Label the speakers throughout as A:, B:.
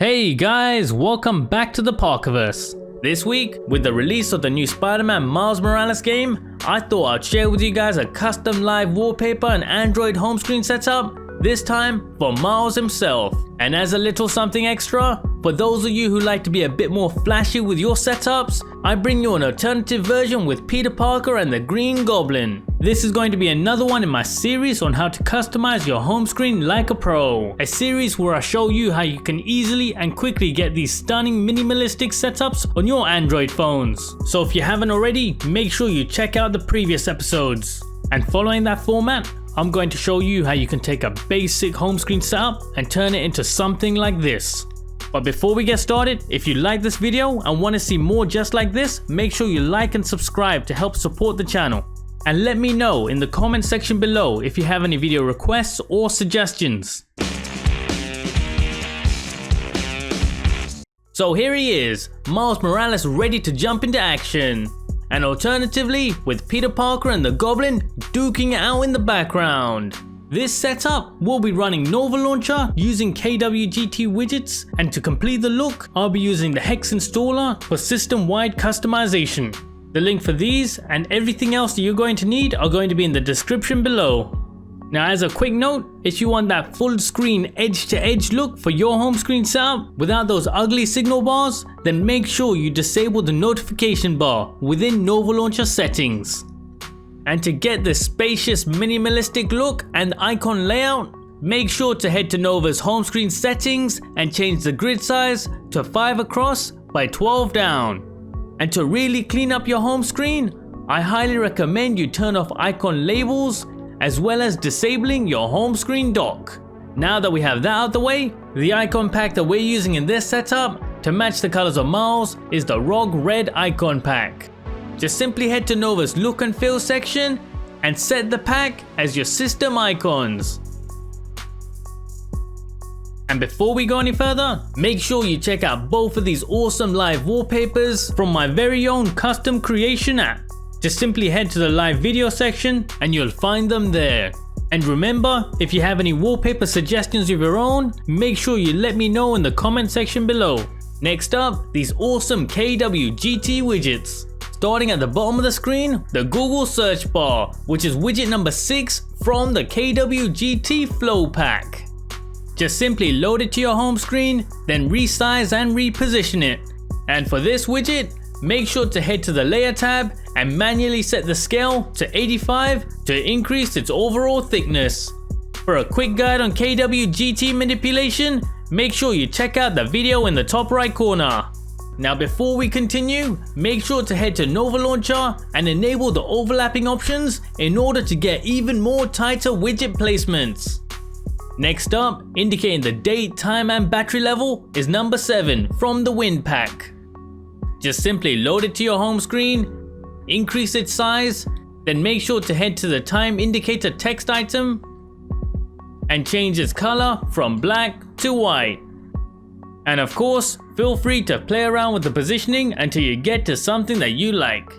A: Hey guys, welcome back to the Parkerverse. This week, with the release of the new Spider-Man Miles Morales game, I thought I'd share with you guys a custom live wallpaper and Android home screen setup, this time for Miles himself. And as a little something extra, for those of you who like to be a bit more flashy with your setups, I bring you an alternative version with Peter Parker and the Green Goblin. This is going to be another one in my series on how to customize your home screen like a pro. A series where I show you how you can easily and quickly get these stunning minimalistic setups on your Android phones. So if you haven't already, make sure you check out the previous episodes. And following that format, I'm going to show you how you can take a basic home screen setup and turn it into something like this. But before we get started, if you like this video and want to see more just like this, make sure you like and subscribe to help support the channel. And let me know in the comment section below if you have any video requests or suggestions. So here he is, Miles Morales ready to jump into action. And alternatively, with Peter Parker and the Goblin duking it out in the background. This setup will be running Nova Launcher using KWGT widgets, and to complete the look, I'll be using the Hex installer for system-wide customization. The link for these and everything else that you're going to need are going to be in the description below. Now as a quick note, if you want that full screen edge-to-edge look for your home screen setup without those ugly signal bars, then make sure you disable the notification bar within Nova Launcher settings. And to get this spacious minimalistic look and icon layout, make sure to head to Nova's home screen settings and change the grid size to 5 across by 12 down. And to really clean up your home screen, I highly recommend you turn off icon labels as well as disabling your home screen dock. Now that we have that out the way, the icon pack that we're using in this setup to match the colors of Miles is the ROG Red icon pack. Just simply head to Nova's look and feel section and set the pack as your system icons. And before we go any further, make sure you check out both of these awesome live wallpapers from my very own custom creation app. Just simply head to the live video section and you'll find them there. And remember, if you have any wallpaper suggestions of your own, make sure you let me know in the comment section below. Next up, these awesome KWGT widgets. Starting at the bottom of the screen, the Google search bar, which is widget number 6 from the KWGT Flow Pack. Just simply load it to your home screen, then resize and reposition it. And for this widget, make sure to head to the layer tab and manually set the scale to 85 to increase its overall thickness. For a quick guide on KWGT manipulation, make sure you check out the video in the top right corner. Now before we continue, make sure to head to Nova Launcher and enable the overlapping options in order to get even more tighter widget placements. Next up, indicating the date, time and battery level is number 7 from the Wind Pack. Just simply load it to your home screen, increase its size, then make sure to head to the time indicator text item and change its color from black to white. And of course, feel free to play around with the positioning until you get to something that you like.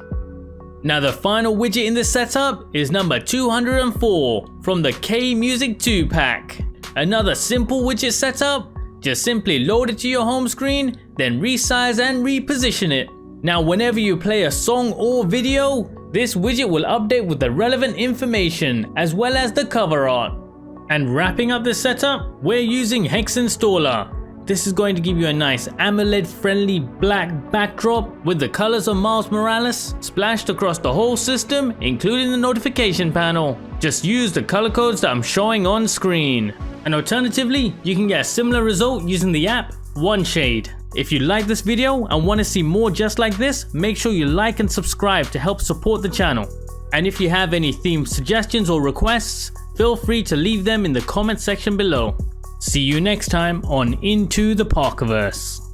A: Now the final widget in this setup is number 204 from the K Music 2 pack. Another simple widget setup, just simply load it to your home screen, then resize and reposition it. Now whenever you play a song or video, this widget will update with the relevant information as well as the cover art. And wrapping up this setup, we're using Hex installer. This is going to give you a nice AMOLED friendly black backdrop with the colors of Miles Morales splashed across the whole system, including the notification panel. Just use the color codes that I'm showing on screen. And alternatively, you can get a similar result using the app OneShade. If you like this video and want to see more just like this, make sure you like and subscribe to help support the channel. And if you have any theme suggestions or requests, feel free to leave them in the comment section below. See you next time on Into the Parkerverse.